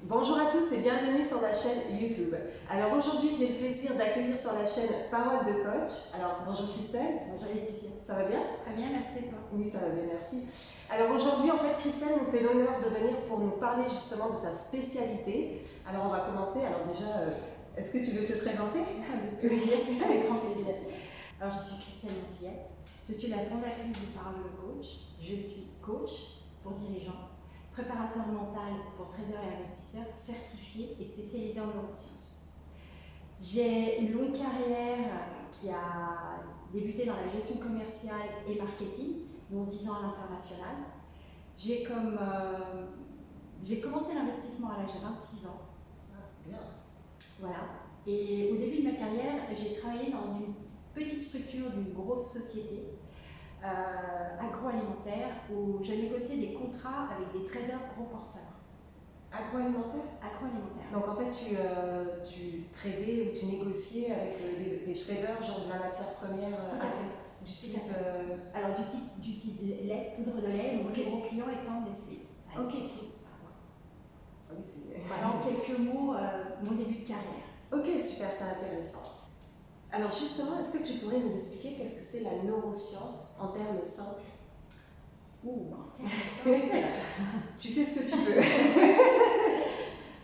Bonjour à tous et bienvenue sur la chaîne YouTube. Alors aujourd'hui, j'ai le plaisir d'accueillir sur la chaîne Parole de Coach. Alors bonjour Christelle. Bonjour Laetitia. Ça va bien? Très bien, merci et toi? Oui, ça va bien, merci. Alors aujourd'hui, en fait, Christelle nous fait l'honneur de venir pour nous parler justement de sa spécialité. Alors on va commencer. Alors déjà, est-ce que tu veux te présenter? Avec plaisir, avec grand plaisir. Alors je suis Christelle Montillette, je suis la fondatrice de Parole de Coach. Je suis coach pour dirigeants, préparateur mental pour traders et investisseurs, certifié et spécialisé en neurosciences. J'ai une longue carrière qui a débuté dans la gestion commerciale et marketing, dont 10 ans à l'international. J'ai commencé l'investissement à l'âge de 26 ans. Ah, c'est bien. Voilà. Et au début de ma carrière, j'ai travaillé dans une petite structure d'une grosse société agroalimentaire où je négociais des contrats avec des traders gros porteurs. Agroalimentaire? Agroalimentaire. Donc en fait, tu tradais ou tu négociais avec des traders, genre de la matière première Tout à fait. du type. Alors du type lait, poudre de lait, donc les gros clients étant Nestlé. Ok. Oui, voilà en quelques mots mon début de carrière. Ok, super, c'est intéressant. Alors justement, est-ce que tu pourrais nous expliquer qu'est-ce que c'est la neuroscience en termes simples? Tu fais ce que tu veux.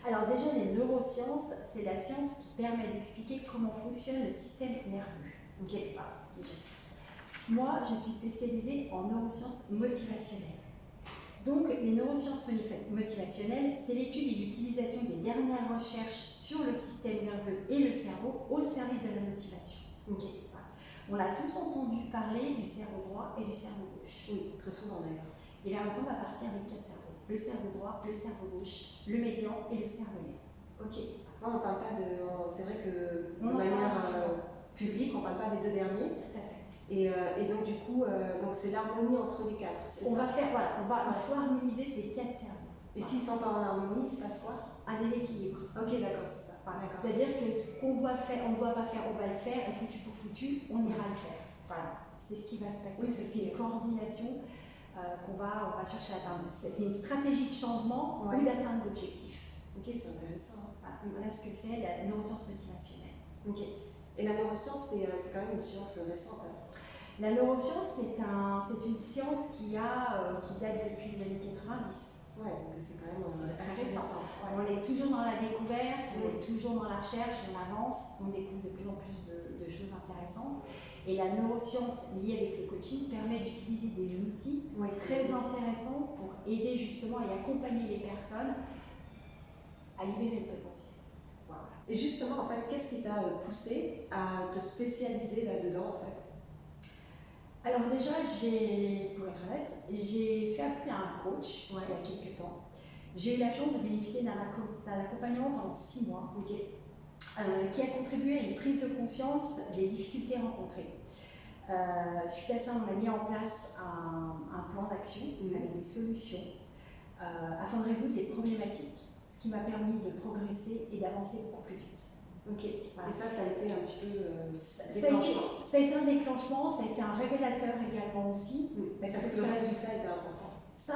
Alors déjà, les neurosciences, c'est la science qui permet d'expliquer comment fonctionne le système nerveux. Ok. Moi, je suis spécialisée en neurosciences motivationnelles. Donc, les neurosciences motivationnelles, c'est l'étude et l'utilisation des dernières recherches sur le système nerveux et le cerveau au service de la motivation. Ok. On a tous entendu parler du cerveau droit et du cerveau gauche. Oui, très souvent d'ailleurs. Et bien maintenant, on va partir avec 4 cerveaux. Le cerveau droit, le cerveau gauche, le médian et le cervelet. Ok. Moi, on parle pas de. C'est vrai que de manière publique, on parle pas des deux derniers. Tout à fait. Et donc du coup, donc c'est l'harmonie entre les quatre. On va faire, voilà, il faut harmoniser ces 4 cerveaux. Et s'ils sont pas en harmonie, il se passe quoi? Un déséquilibre. Ok, d'accord, c'est ça. Voilà. C'est-à-dire que ce qu'on doit faire, on ne doit pas faire, on va le faire, et foutu pour foutu, on ira le faire. Voilà, c'est ce qui va se passer. Oui, c'est une coordination qu'on va chercher à atteindre. C'est une stratégie de changement ou d'atteinte d'objectifs. Ok, c'est intéressant. Voilà ce que c'est la neuroscience motivationnelle. Ok. Et la neuroscience, c'est quand même une science récente. La neuroscience, c'est une science qui date depuis les années 90. Ouais, donc c'est quand même assez récent. Ouais. On est toujours dans la découverte, on est toujours dans la recherche, on avance, on découvre de plus en plus de choses intéressantes. Et la neuroscience liée avec le coaching permet d'utiliser des outils très intéressants pour aider justement et accompagner les personnes à libérer le potentiel. Wow. Et justement, en fait, qu'est-ce qui t'a poussé à te spécialiser là-dedans, en fait? Alors déjà, pour être honnête, j'ai fait appel à un coach il y a quelques temps. J'ai eu la chance de bénéficier d'un accompagnement pendant 6 mois qui a contribué à une prise de conscience des difficultés rencontrées. Suite à ça, on a mis en place un plan d'action avec des solutions afin de résoudre les problématiques, ce qui m'a permis de progresser et d'avancer beaucoup plus vite. Ok, voilà. Et ça a été un petit peu déclenchement. Ça a été un déclenchement, ça a été un révélateur également aussi. Parce que le résultat était important. Ça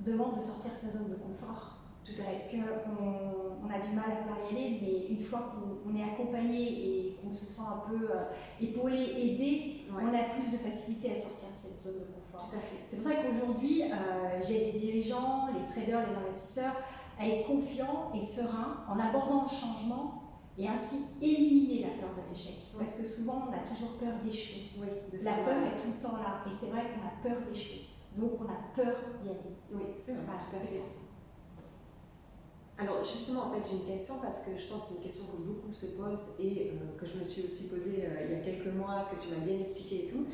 demande de sortir de sa zone de confort. Tout à fait. Parce qu'on a du mal à pouvoir y aller, mais une fois qu'on est accompagné et qu'on se sent un peu épaulé, aidé, on a plus de facilité à sortir de cette zone de confort. Tout à fait. C'est pour ça qu'aujourd'hui, j'ai des dirigeants, les traders, les investisseurs, à être confiants et sereins en abordant le changement et ainsi éliminer la peur de l'échec. Parce que souvent, on a toujours peur d'échouer. La peur est tout le temps là et c'est vrai qu'on a peur d'échouer. Donc, on a peur d'y aller. Oui, c'est vrai, tout à fait. Alors justement, en fait, j'ai une question parce que je pense que c'est une question que beaucoup se posent et que je me suis aussi posée il y a quelques mois, que tu m'as bien expliqué et tout.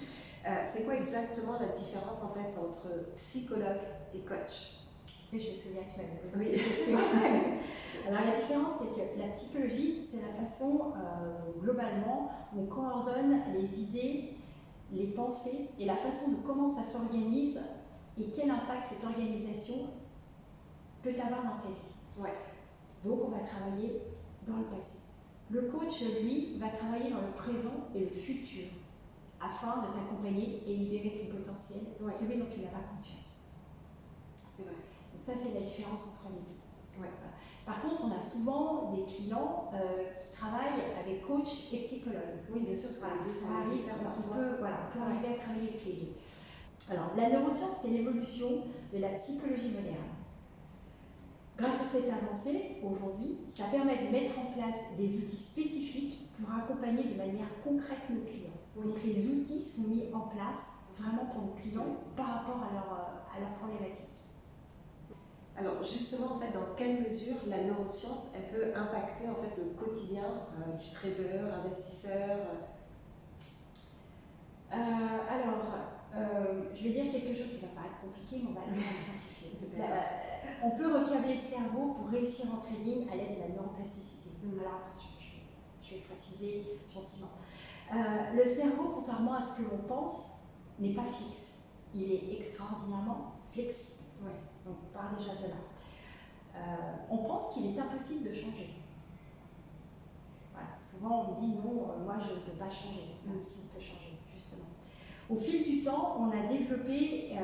C'est quoi exactement la différence en fait entre psychologue et coach? Oui, je me souviens que tu m'avais posé cette question. Alors la différence, c'est que la psychologie, c'est la façon, globalement, on coordonne les idées, les pensées et la façon de comment ça s'organise et quel impact cette organisation peut avoir dans ta vie. Donc on va travailler dans le passé. Le coach, lui, va travailler dans le présent et le futur afin de t'accompagner et libérer ton potentiel, celui dont tu n'as pas conscience. C'est vrai. Donc ça, c'est la différence entre les deux. Ouais. Par contre, on a souvent des clients qui travaillent avec coach et psychologue. Oui, bien sûr, parce que les deux sont nécessaires parfois. On peut arriver à travailler avec les deux. Alors, la neuroscience, c'est l'évolution de la psychologie moderne. Grâce à cette avancée, aujourd'hui, ça permet de mettre en place des outils spécifiques pour accompagner de manière concrète nos clients. Oui. Donc, les outils sont mis en place vraiment pour nos clients par rapport à leur problématique. Alors justement, en fait, dans quelle mesure la neuroscience elle peut impacter en fait le quotidien du trader, investisseur Je vais dire quelque chose qui va paraître compliqué, mais on va le simplifier. On peut recabler le cerveau pour réussir en trading à l'aide de la neuroplasticité. Alors attention, je vais préciser gentiment. Le cerveau, contrairement à ce que l'on pense, n'est pas fixe. Il est extraordinairement flexible. Ouais. Donc on part déjà de là. On pense qu'il est impossible de changer. Voilà. Souvent on me dit non, moi je ne peux pas changer. Même si on peut changer, justement. Au fil du temps, on a développé,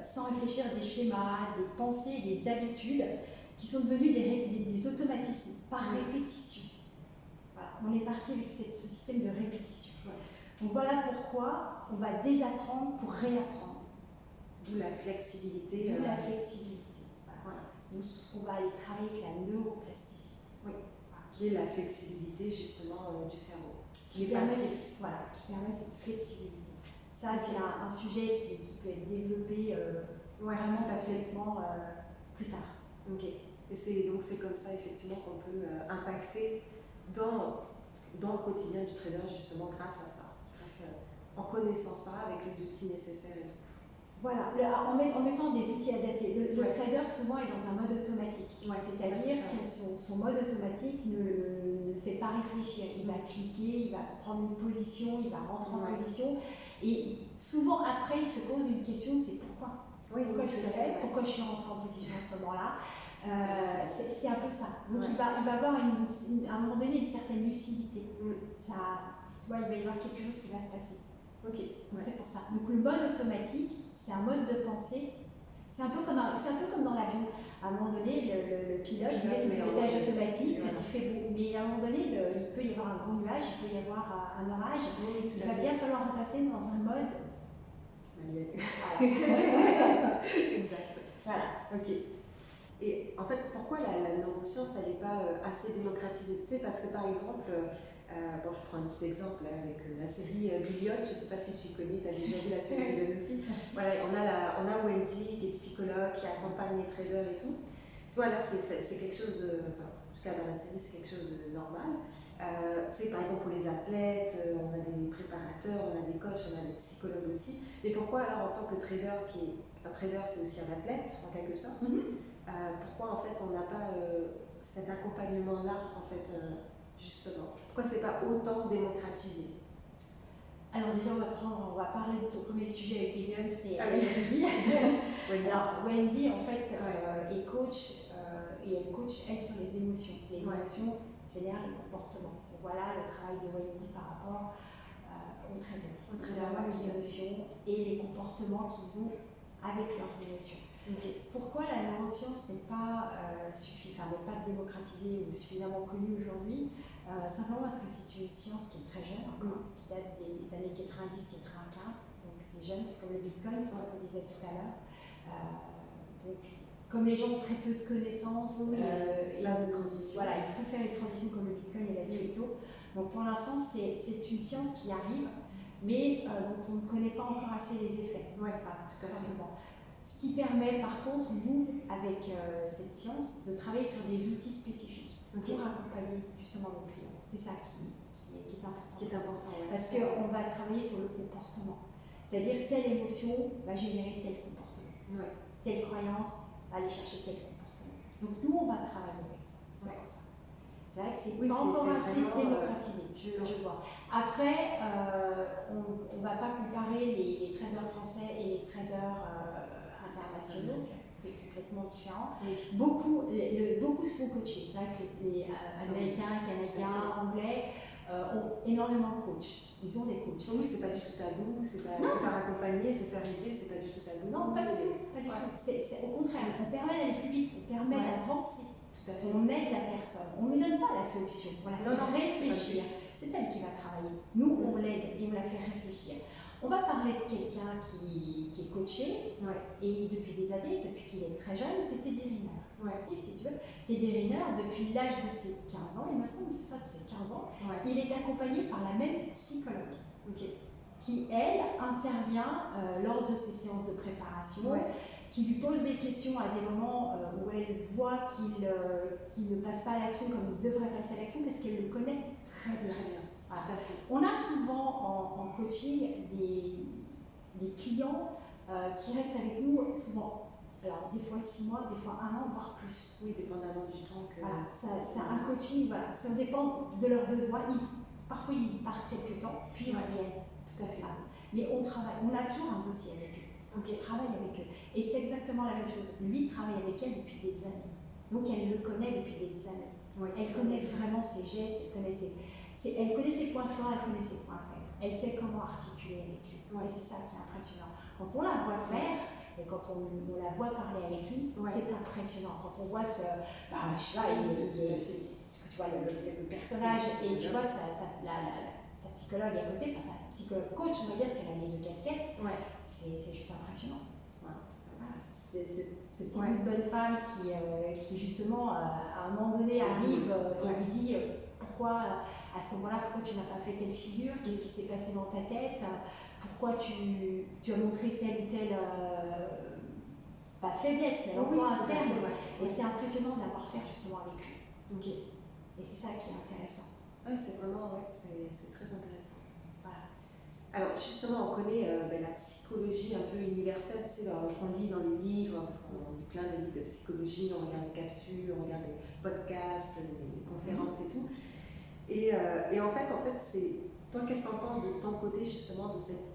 sans réfléchir, des schémas, des pensées, des habitudes qui sont devenus des automatismes par répétition. Voilà. On est parti avec ce système de répétition. Donc voilà pourquoi on va désapprendre pour réapprendre. D'où la flexibilité. D'où la flexibilité. Voilà. Nous, on va aller travailler avec la neuroplasticité. Oui. Voilà. Qui est la flexibilité justement du cerveau. Qui permet cette flexibilité. Ça, c'est un sujet qui peut être développé vraiment complètement plus tard. Ok. Et donc c'est comme ça effectivement qu'on peut impacter dans le quotidien du trader justement grâce à ça. En connaissant ça avec les outils nécessaires et tout. Voilà, en mettant des outils adaptés. Le trader souvent est dans un mode automatique, c'est-à-dire que son mode automatique ne le fait pas réfléchir. Il va cliquer, il va prendre une position, il va rentrer en position, et souvent après il se pose une question, c'est pourquoi pourquoi je l'ai fait, pourquoi je suis rentrée en position à ce moment-là. C'est un peu ça. Donc il va avoir à un moment donné une certaine lucidité. Ça, il va y avoir quelque chose qui va se passer. Donc c'est pour ça. Donc le mode automatique, c'est un mode de pensée. C'est un peu comme dans l'avion. À un moment donné, le pilote il met son pilotage automatique quand il fait beau. Mais à un moment donné, il peut y avoir un gros nuage, il peut y avoir un orage. Il va bien falloir repasser dans un mode manuel. Voilà. Exact. Voilà. Ok. Et en fait, pourquoi la neuroscience elle n'est pas assez démocratisée? Tu sais, parce que par exemple, bon, je prends un petit exemple avec la série Billion, je ne sais pas si tu connais, tu as déjà vu la série Billion aussi. Voilà, on a Wendy qui est psychologue, qui accompagne les traders et tout. Toi là, c'est quelque chose, en tout cas dans la série, c'est quelque chose de normal. Tu sais, par exemple pour les athlètes, on a des préparateurs, on a des coachs, on a des psychologues aussi. Mais pourquoi alors en tant que trader, un trader c'est aussi un athlète en quelque sorte, pourquoi en fait on n'a pas cet accompagnement-là en fait justement? Pourquoi c'est pas autant démocratisé? Alors déjà on va parler de ton premier sujet avec Billion, c'est Wendy. Alors Wendy en fait est coach et elle coach elle sur les émotions. Les émotions génèrent les comportements. Donc voilà le travail de Wendy par rapport aux traders. C'est vraiment les émotions et les comportements qu'ils ont avec leurs émotions. Pourquoi la neuroscience n'est pas démocratisée ou suffisamment connue aujourd'hui? Simplement parce que c'est une science qui est très jeune encore, qui date des années 90-95, donc c'est jeune, c'est comme le Bitcoin, c'est ce qu'on disait tout à l'heure. Donc comme les gens ont très peu de connaissances, il faut faire une transition comme le Bitcoin et la crypto. Donc pour l'instant c'est une science qui arrive, mais dont on ne connaît pas encore assez les effets, tout simplement. Ce qui permet par contre, nous, avec cette science, de travailler sur des outils spécifiques pour accompagner justement nos clients. C'est ça qui est important. Parce qu'on va travailler sur le comportement. C'est-à-dire telle émotion va générer tel comportement. Telle croyance va aller chercher tel comportement. Donc nous, on va travailler avec ça. C'est pour ça. C'est vrai que c'est pas encore assez démocratisé, je vois. Après, on ne va pas comparer les traders français et les traders internationaux, c'est complètement différent. Beaucoup se font coacher. C'est vrai que les Américains, Canadiens, Anglais ont énormément de coachs. Ils ont des coachs. Oui, c'est pas du tout tabou, se faire accompagner, se faire aider, c'est pas du tout tabou. Non, pas du tout. Au contraire, on permet d'aller plus vite, on permet d'avancer. Tout à fait. On aide la personne, on ne lui donne pas la solution, on la fait réfléchir. C'est elle qui va travailler. Nous, on l'aide et on la fait réfléchir. On va parler de quelqu'un qui est coaché, et depuis des années, depuis qu'il est très jeune, c'est Teddy Riner. Si tu veux. Teddy Riner, depuis l'âge de ses 15 ans, il me semble que c'est ça, de ses 15 ans, il est accompagné par la même psychologue. Qui, elle, intervient lors de ses séances de préparation, qui lui pose des questions à des moments où elle voit qu'il ne passe pas à l'action comme il devrait passer à l'action, parce qu'elle le connaît très bien. Voilà. On a souvent en coaching des clients qui restent avec nous souvent, alors des fois 6 mois, des fois 1 an, voire plus. Oui, dépendamment du temps que... Voilà, un coaching, voilà, ça dépend de leurs besoins. Parfois ils partent quelques temps, puis ils reviennent. Tout à fait. Voilà. Mais on travaille, on a toujours un dossier avec eux. On travaille avec eux. Et c'est exactement la même chose. Lui travaille avec elle depuis des années. Donc elle le connaît depuis des années. Elle connaît vraiment ses gestes, elle connaît ses points forts, elle connaît ses points faibles. Elle sait comment articuler avec lui. Et c'est ça qui est impressionnant. Quand on la voit faire, et quand on la voit parler avec lui, c'est impressionnant. Quand on voit je sais pas, tu vois le personnage, et tu vois sa psychologue à côté, enfin sa psychologue coach, on va dire, parce qu'elle a les 2 casquettes, c'est juste impressionnant. C'est une bonne femme qui justement, à un moment donné, arrive et lui dit pourquoi, à ce moment-là, pourquoi tu n'as pas fait telle figure, qu'est-ce qui s'est passé dans ta tête, pourquoi tu as montré telle ou telle, pas faiblesse, mais emploi interne. Et c'est impressionnant d'avoir fait justement avec lui. Et c'est ça qui est intéressant. C'est vraiment, c'est très intéressant. Voilà. Alors justement, on connaît la psychologie un peu universelle, tu sais, qu'on lit dans les livres, parce qu'on lit plein de livres de psychologie, on regarde des capsules, on regarde des podcasts, des conférences et tout. Et en fait, toi, qu'est-ce que tu en penses de ton côté justement de cette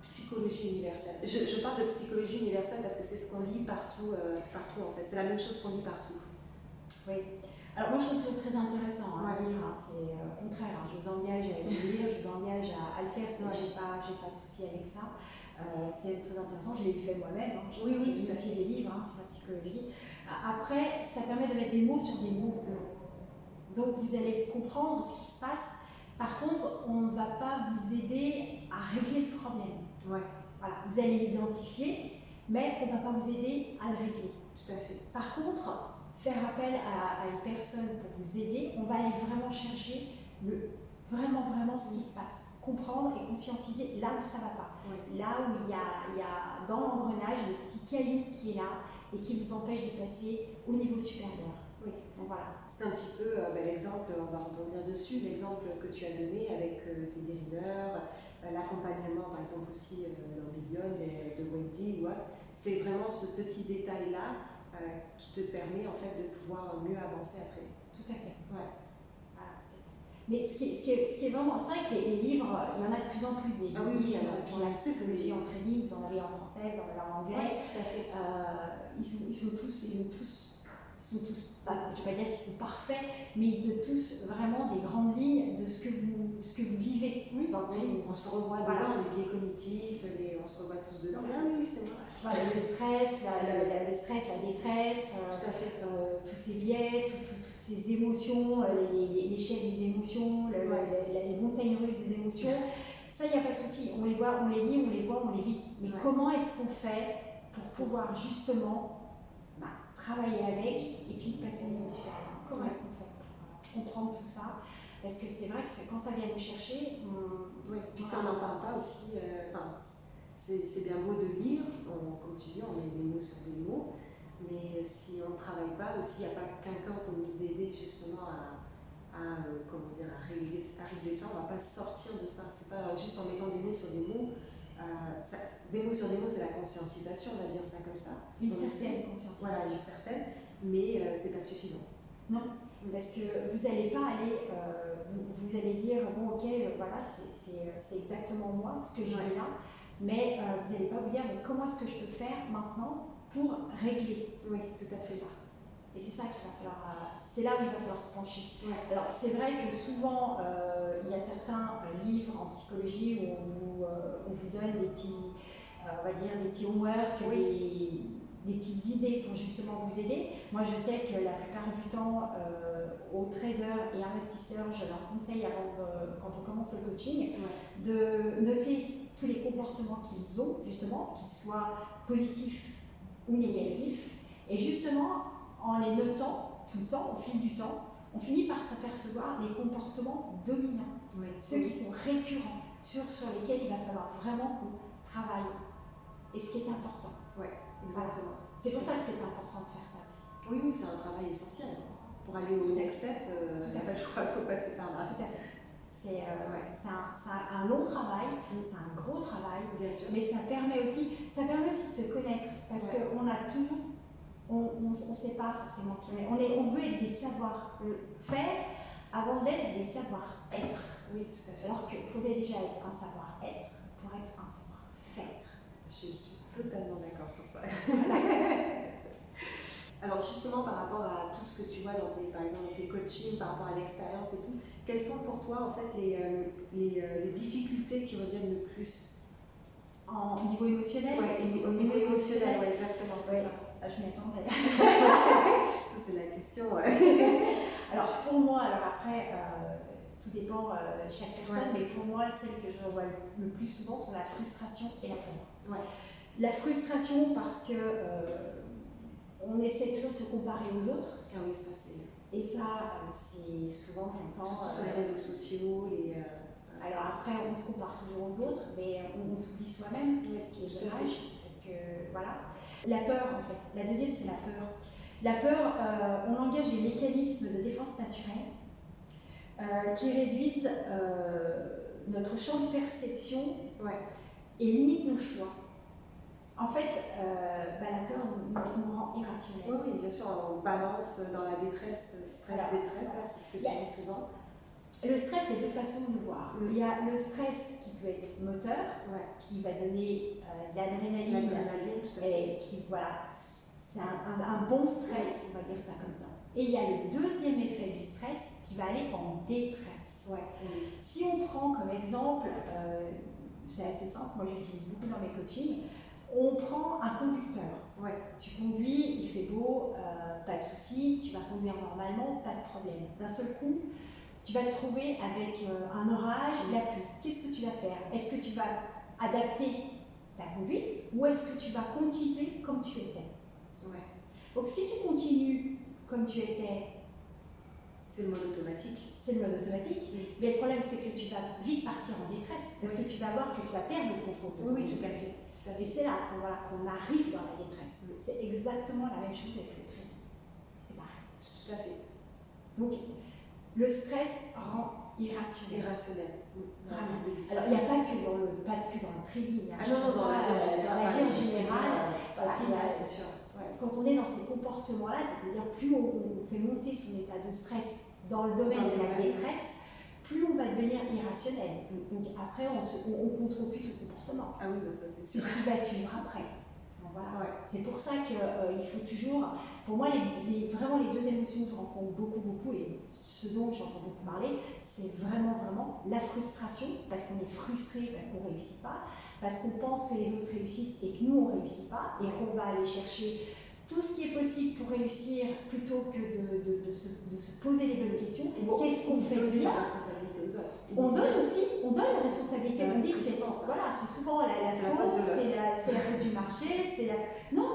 psychologie universelle? Je parle de psychologie universelle parce que c'est ce qu'on lit partout en fait. C'est la même chose qu'on lit partout. Oui. Alors moi je trouve ça très intéressant à lire, c'est au contraire, je vous engage à le lire, je vous engage à le faire, j'ai pas de souci avec ça. C'est très intéressant, je l'ai fait moi-même, j'ai lu aussi des livres sur la psychologie. Après, ça permet de mettre des mots sur des mots. Donc vous allez comprendre ce qui se passe. Par contre, on ne va pas vous aider à régler le problème. Voilà, vous allez l'identifier, mais on ne va pas vous aider à le régler. Tout à fait. Par contre, faire appel à une personne pour vous aider, on va aller vraiment chercher vraiment ce qui se passe. Comprendre et conscientiser là où ça ne va pas. Là où il y a dans l'engrenage le petit caillou qui est là et qui vous empêche de passer au niveau supérieur. Donc voilà. C'est un petit peu l'exemple, on va rebondir dessus, l'exemple que tu as donné avec Teddy Riner, l'accompagnement par exemple aussi dans Billion, de Wendy ou autre. C'est vraiment ce petit détail-là qui te permet en fait de pouvoir mieux avancer après. Tout à fait. Voilà, c'est ça. Mais ce qui est vraiment, c'est vrai que les livres, il y en a de plus en plus des livres sur la psychologie en trading, vous en avez en français, vous en avez en anglais. Tout à fait. Ils sont tous, je ne vais pas dire qu'ils sont parfaits, mais ils donnent tous vraiment des grandes lignes de ce que vous vivez dans le trading. On se revoit dedans, les biais cognitifs, on se revoit tous dedans. C'est vrai. Voilà, le stress, la détresse, tous ces biais, toutes ces émotions, l'échelle des émotions, les montagnes russes des émotions, ça, il n'y a pas de souci. On les voit, on les lit, on les voit, on les vit. Mais comment est-ce qu'on fait pour pouvoir justement travailler avec et puis passer au niveau supérieur? Comment est-ce qu'on fait pour comprendre tout ça? Parce que c'est vrai que quand ça vient nous chercher, puis ça, on n'en parle pas aussi. C'est bien beau de lire, comme tu dis, on met des mots sur des mots, mais si on ne travaille pas aussi, il n'y a pas quelqu'un pour nous aider justement à régler ça, on ne va pas sortir de ça. C'est pas juste en mettant des mots sur des mots. Des mots sur des mots, c'est la conscientisation, on va dire ça comme ça. Une certaine conscientisation. Voilà, une certaine, mais c'est pas suffisant. Non, parce que vous n'allez pas aller, vous allez dire, bon ok, voilà, c'est exactement moi, ce que j'ai là, mais vous n'allez pas vous dire, mais comment est-ce que je peux faire maintenant pour régler tout à fait ça. Et c'est ça qu'il va falloir, c'est là où il va falloir se pencher. Alors c'est vrai que souvent, il y a certains livres en psychologie où on vous donne des petits, on va dire des petits homework, des petites idées pour justement vous aider. Moi, je sais que la plupart du temps, aux traders et investisseurs, je leur conseille quand on commence le coaching, de noter tous les comportements qu'ils ont, justement, qu'ils soient positifs ou négatifs. Et justement, en les notant tout le temps, au fil du temps, on finit par s'apercevoir les comportements dominants, ceux qui sont récurrents, sur lesquels il va falloir vraiment qu'on travaille. Et ce qui est important. Oui, exactement. C'est pour ça que c'est important de faire ça aussi. Oui, c'est un travail essentiel. Pour aller au next step, il n'y a pas le choix, il faut passer par là. Tout à fait. C'est un long travail, c'est un gros travail, bien sûr. Mais ça permet aussi de se connaître, parce qu'on a toujours, on ne sait pas forcément qui on est. On veut être des savoir-faire avant d'être des savoir-être. Oui, tout à fait. Alors qu'il faudrait déjà être un savoir-être pour être un savoir-faire. Je suis totalement d'accord sur ça. Alors justement, par rapport à tout ce que tu vois dans par exemple, tes coachings, par rapport à l'expérience et tout, quelles sont pour toi en fait les difficultés qui reviennent le plus au niveau émotionnel? Oui, au niveau émotionnel, ouais, exactement, c'est ça. Je m'y attendais. Ça c'est la question. Alors pour moi, après, tout dépend de chaque personne, mais pour moi, celles que je vois le plus souvent sont la frustration et la peur. La frustration parce que on essaie toujours de se comparer aux autres. Ah oui, ça c'est. Et ça, c'est souvent j'entends. Surtout sur les réseaux sociaux. Alors après, on se compare toujours aux autres, mais on s'oublie soi-même, ce qui est dommage, parce que voilà. La peur, en fait. La deuxième, c'est la peur. La peur, on engage des mécanismes de défense naturelle qui réduisent notre champ de perception et limitent nos choix. En fait, la peur nous rend irrationnels. Oui, bien sûr, on balance dans la détresse, stress-détresse, c'est ce que tu dis souvent. Le stress, il y a deux façons de le voir. Il y a le stress qui peut être moteur, qui va donner de l'adrénaline, et qui, voilà, c'est un bon stress, on va dire ça comme ça. Et il y a le deuxième effet du stress qui va aller en détresse. Si on prend comme exemple, c'est assez simple, moi j'utilise beaucoup dans mes coachings, on prend un conducteur. Tu conduis, il fait beau, pas de souci, tu vas conduire normalement, pas de problème. D'un seul coup, tu vas te trouver avec un orage, la pluie. Qu'est-ce que tu vas faire? Est-ce que tu vas adapter ta conduite ou est-ce que tu vas continuer comme tu étais? Donc si tu continues comme tu étais, c'est le mode automatique. C'est le mode automatique. Mais le problème, c'est que tu vas vite partir en détresse parce que tu vas voir que tu vas perdre le contrôle. Oui, tout à fait. Et c'est là, à ce moment-là, qu'on arrive dans la détresse. C'est exactement la même chose avec le crédit. C'est pareil. Tout à fait. Donc, le stress rend irrationnel. Vraiment. Alors, il n'y a pas que dans le trading. Non, dans la vie en général. C'est sûr. Quand on est dans ces comportements-là, c'est-à-dire plus on fait monter son état de stress dans le domaine de la détresse, plus on va devenir irrationnel. Donc après, on ne contrôle plus son comportement. Ah oui, donc ça c'est sûr. C'est ce qui va suivre après. Voilà. C'est pour ça qu'il faut toujours... Pour moi, vraiment les deux émotions que je rencontre beaucoup, et ce dont j'entends beaucoup parler, c'est vraiment la frustration, parce qu'on est frustré, parce qu'on ne réussit pas, parce qu'on pense que les autres réussissent et que nous, on ne réussit pas, et qu'on va aller chercher tout ce qui est possible pour réussir plutôt que de se poser les bonnes questions. Qu'est-ce qu'on fait bien? La responsabilité aux autres. On donne la responsabilité. On dit que c'est souvent la faute, c'est la faute du marché, Non,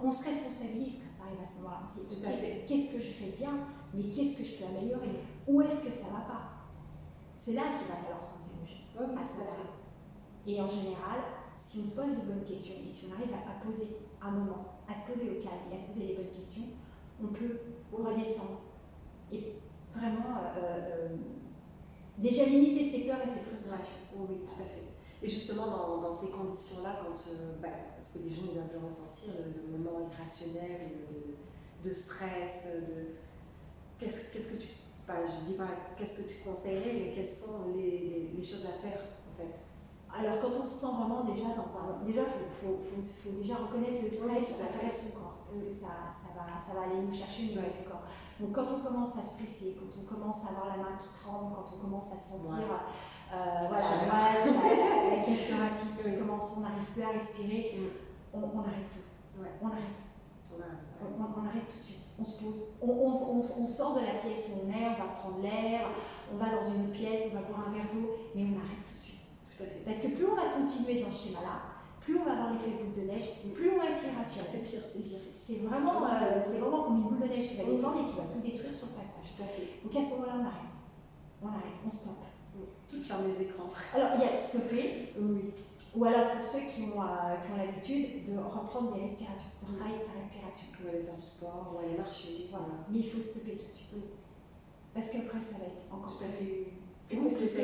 on se responsabilise quand ça arrive à ce moment-là. On se dit, qu'est-ce que je fais bien, mais qu'est-ce que je peux améliorer? Où est-ce que ça ne va pas? C'est là qu'il va falloir s'interroger, à ce moment-là. Et en général, si on se pose les bonnes questions, et si on arrive à poser un moment, à se poser au calme et à se poser les bonnes questions, on peut redescendre. Et vraiment, déjà limiter ses peurs et ses frustrations. Oui, tout à fait. Et justement, dans ces conditions-là, parce que les gens doivent le ressentir, le moment irrationnel, de stress, qu'est-ce que tu... je dis pas qu'est-ce que tu conseillerais, mais quelles sont les choses à faire, en fait? Alors, quand on se sent vraiment déjà dans un... Déjà, il faut déjà reconnaître le stress à travers son corps, parce que ça va aller nous chercher au niveau du corps. Donc, quand on commence à stresser, quand on commence à avoir la main qui tremble, quand on commence à sentir la cage thoracique qui commence, on n'arrive plus à respirer, on arrête tout. on arrête. Ouais. On arrête tout de suite. On se pose. On sort de la pièce où on est, on va prendre l'air, on va dans une autre pièce, on va boire un verre d'eau, mais on arrête tout de suite. Tout à fait. Parce que plus on va continuer dans ce schéma-là, plus on va avoir l'effet boule de neige, plus on va être irrationnel. C'est pire, c'est pire. C'est vraiment comme une boule de neige qui va descendre et qui va tout détruire sur le passage. Tout à fait. Donc à ce moment-là, on arrête. On stoppe. Tout ferme les écrans. Alors il y a stopper. Oui. Ou alors pour ceux qui ont l'habitude de reprendre des respirations, de travailler sa respiration. Ou aller faire du sport, ou aller marcher. Voilà. Mais il faut stopper tout de suite. Parce qu'après, ça va être encore tout à fait. Et oui, c'est ça.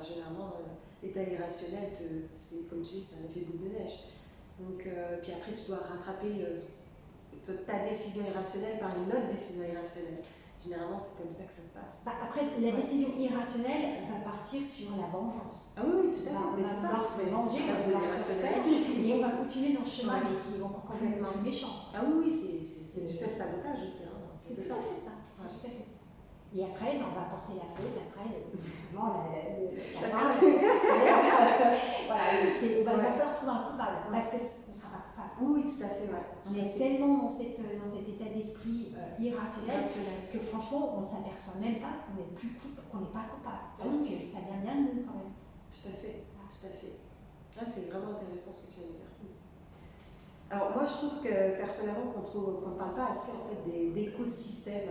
Généralement, l'état irrationnel, c'est comme tu dis, c'est un effet boule de neige. Donc, puis après, tu dois rattraper ta décision irrationnelle par une autre décision irrationnelle. Généralement, c'est comme ça que ça se passe. Après, la décision irrationnelle va partir sur la vengeance. Ah oui, tout à fait. On va vouloir se venger, on va vouloir se faire, et on va continuer dans ce chemin, mais qui est encore complètement plus méchant. Ah oui, c'est du self-sabotage aussi. C'est tout à fait ça. Tout à fait ça. Et après, on va porter la faute, après, vraiment, la fin, voilà, il va falloir trouver un coupable, parce qu'on ne sera pas coupable. Oui, tout à fait, ouais. On est tellement dans cet état d'esprit irrationnel que franchement, on ne s'aperçoit même pas qu'on n'est pas coupable. Alors que ça vient bien de nous quand même. Tout à fait, tout à fait. Ah, c'est vraiment intéressant ce que tu viens de dire. Alors moi je trouve que personnellement qu'on ne parle pas assez en fait d'écosystèmes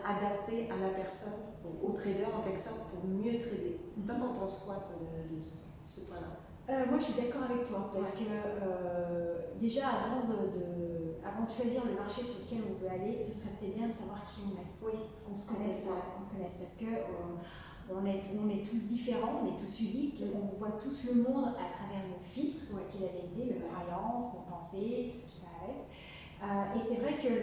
adaptés à la personne, au trader en quelque sorte pour mieux trader. Toi t'en penses quoi toi, de ce point-là? Moi je suis d'accord avec toi parce que déjà avant de choisir le marché sur lequel on veut aller, ce serait peut-être bien de savoir qui on est. Oui. Qu'on se connaisse parce que on est tous différents, on est tous uniques, on voit tous le monde à travers nos filtres, ce qui est la vérité, nos croyances, nos pensées, tout ce qui va avec. Et c'est vrai que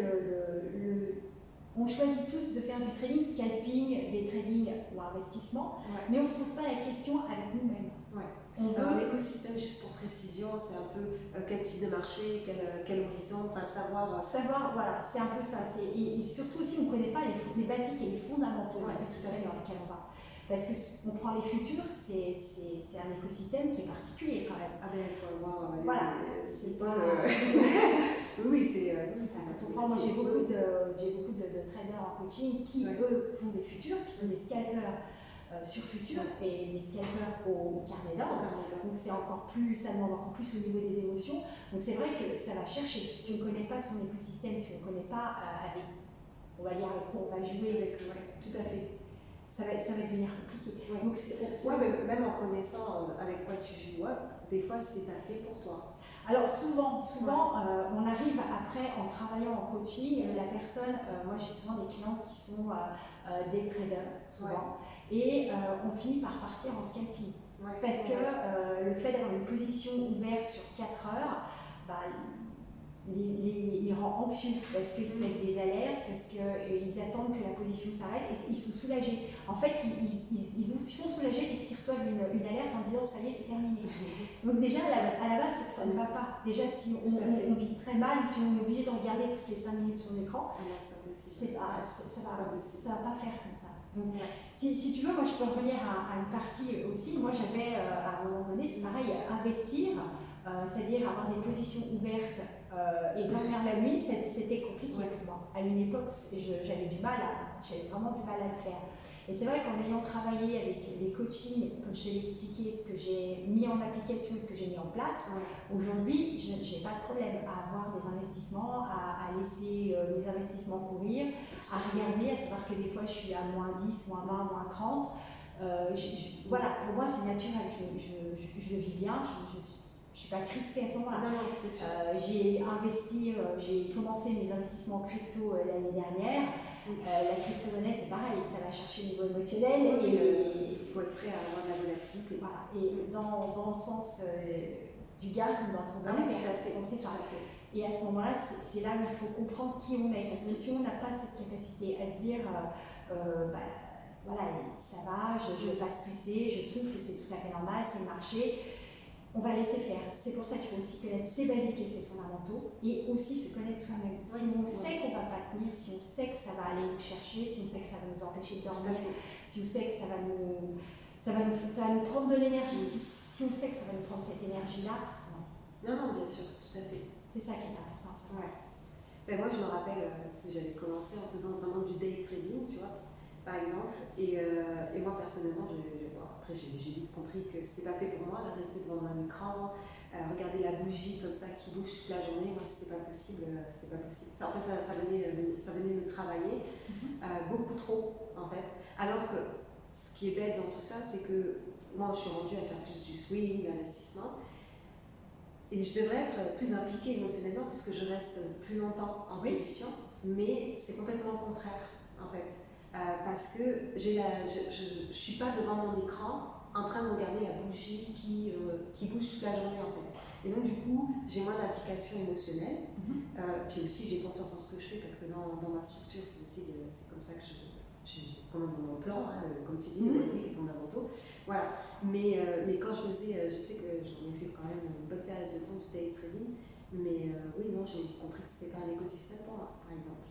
on choisit tous de faire du trading, scalping, des trading ou investissement, mais on ne se pose pas la question avec nous-mêmes. Alors l'écosystème, juste pour précision, c'est un peu quel type de marché, quel horizon, enfin savoir... Savoir, voilà, c'est un peu ça. Et surtout aussi, on ne connaît pas les basiques et les fondamentaux de l'écosystème dans lequel on va. Parce qu'on prend les futurs, c'est un écosystème qui est particulier quand même. Ah ben il faut avoir... Voilà, c'est pas... oui, c'est... Moi j'ai beaucoup de traders en coaching qui, eux, font des futurs, qui sont des scalpers sur futur et des scalpers au carnet d'ordre. Donc ça demande encore plus au niveau des émotions. Donc c'est vrai que ça va chercher. Si on ne connaît pas son écosystème, si on ne connaît pas on va dire avec quoi on va jouer, tout à fait. Ça va devenir compliqué. Donc mais même en connaissant avec quoi tu joues, des fois c'est pas fait pour toi. Alors souvent on arrive après en travaillant en coaching, la personne, moi j'ai souvent des clients qui sont des traders souvent, et on finit par partir en scalping. Parce que le fait d'avoir une position ouverte sur 4 heures, les rend anxieux parce qu'ils se mettent des alertes, parce qu'ils attendent que la position s'arrête et ils sont soulagés. En fait, ils sont soulagés dès qu'ils reçoivent une alerte en disant ça y est, c'est terminé. Donc déjà, à la base, ça ne va pas. Déjà, si on vit très mal, si on est obligé de regarder toutes les 5 minutes son écran, ça va pas faire comme ça. Donc, si tu veux, moi je peux revenir à une partie aussi. Moi j'avais à un moment donné, c'est pareil, investir, c'est-à-dire avoir des positions ouvertes et dormir la nuit, c'était compliqué pour moi. À une époque, j'avais vraiment du mal à le faire. Et c'est vrai qu'en ayant travaillé avec les coachings, comme je te l'ai expliqué, ce que j'ai mis en application, ce que j'ai mis en place, aujourd'hui, je n'ai pas de problème à avoir des investissements, à laisser les investissements courir, à regarder, à savoir que des fois je suis à moins 10, moins 20, moins 30. Voilà, pour moi c'est naturel, je le vis bien, je ne suis pas crispée à ce moment-là. J'ai commencé mes investissements en crypto l'année dernière. La crypto-monnaie, c'est pareil, ça va chercher au niveau émotionnel. Il faut être prêt à avoir de la volatilité. Voilà. Et dans le sens du gain comme dans le sens de la mer, on sait pas. Et à ce moment-là, c'est là où il faut comprendre qui on est. Parce que si on n'a pas cette capacité à se dire, voilà, ça va, je ne vais pas stresser, je souffle, c'est tout à fait normal, c'est le marché. On va laisser faire. C'est pour ça qu'il faut aussi connaître ses basiques et ses fondamentaux et aussi se connaître soi-même. Si on sait qu'on ne va pas tenir, si on sait que ça va aller nous chercher, si on sait que ça va nous empêcher de dormir, si on sait que ça va nous prendre de l'énergie, si on sait que ça va nous prendre cette énergie-là, non. Non, bien sûr, tout à fait. C'est ça qui est important, ça. Ouais. Ben moi, je me rappelle, j'avais commencé en faisant vraiment du day trading, tu vois, par exemple. Et moi, personnellement, bon, après, j'ai vite compris que c'était pas fait pour moi, de rester devant un écran, regarder la bougie comme ça qui bouge toute la journée. Moi, c'était pas possible. C'était pas possible. Ça, en fait, ça venait me travailler beaucoup trop, en fait. Alors que ce qui est bête dans tout ça, c'est que moi, je suis rendue à faire plus du swing, de l'investissement. Et je devrais être plus impliquée émotionnellement puisque je reste plus longtemps en position, mais c'est complètement le contraire en fait. Parce que je ne suis pas devant mon écran en train de regarder la bougie qui bouge toute la journée en fait. Et donc du coup, j'ai moins d'implication émotionnelle. Puis aussi, j'ai confiance en ce que je fais parce que dans ma structure, c'est comme ça que je commande mon plan, hein, comme tu dis, les basiques et fondamentaux. Voilà. Mais quand je faisais, je sais que j'en ai fait quand même une bonne période de temps du day trading, mais oui, non, j'ai compris que c'était pas un écosystème pour moi, par exemple.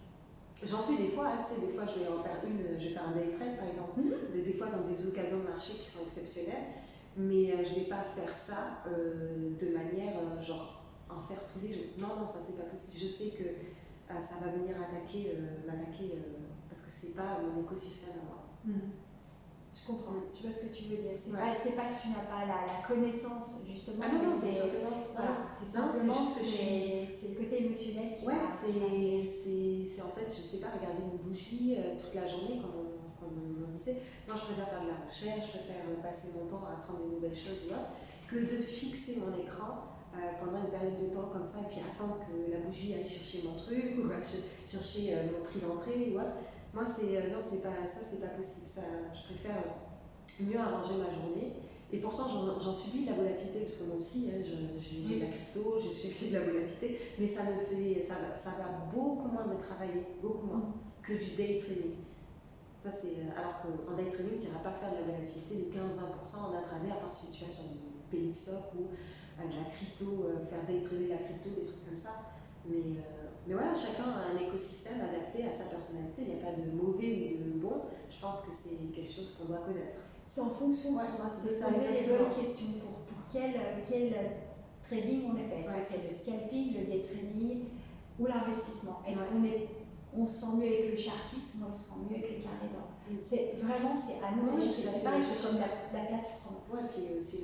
J'en fais des fois, hein, tu sais, des fois je vais en faire je vais faire un day trade par exemple, des fois dans des occasions de marché qui sont exceptionnelles, mais je vais pas faire ça de manière genre en faire tous les jours. Non, ça c'est pas possible. Je sais que ça va venir m'attaquer parce que c'est pas mon écosystème à moi. Je comprends, je vois ce que tu veux dire. C'est pas que tu n'as pas la connaissance, justement. Ah non, c'est sûr que non. Voilà, c'est simplement c'est le côté émotionnel qui c'est en fait, je sais pas, regarder une bougie toute la journée, comme on disait. Non, je préfère faire de la recherche, je préfère passer mon temps à apprendre de nouvelles choses, que de fixer mon écran pendant une période de temps comme ça et puis attendre que la bougie aille chercher mon truc ou chercher mon prix d'entrée. Moi, non, c'est pas possible. Ça, je préfère mieux arranger ma journée. Et pourtant, j'en subis de la volatilité, parce que moi aussi, hein, j'ai de la crypto, j'ai subi de la volatilité, mais ça va beaucoup moins me travailler, beaucoup moins, que du day trading. Ça, alors qu'en day trading, tu n'iras pas faire de la volatilité de 15-20% en intraday, à part si tu vas sur du penny stock ou de la crypto, faire day trader la crypto, des trucs comme ça. Mais voilà, chacun a un écosystème adapté à sa personnalité. Il n'y a pas de mauvais ou de bon. Je pense que c'est quelque chose qu'on doit connaître. C'est en fonction de soi. C'est poser les bonnes questions pour quel trading on est fait. Est-ce que c'est le scalping, le day trading ou l'investissement? Est-ce qu'on se sent mieux avec le chartisme ou on se sent mieux avec le carnet d'or? C'est à nous. C'est pas comme la plateforme. Oui, puis aussi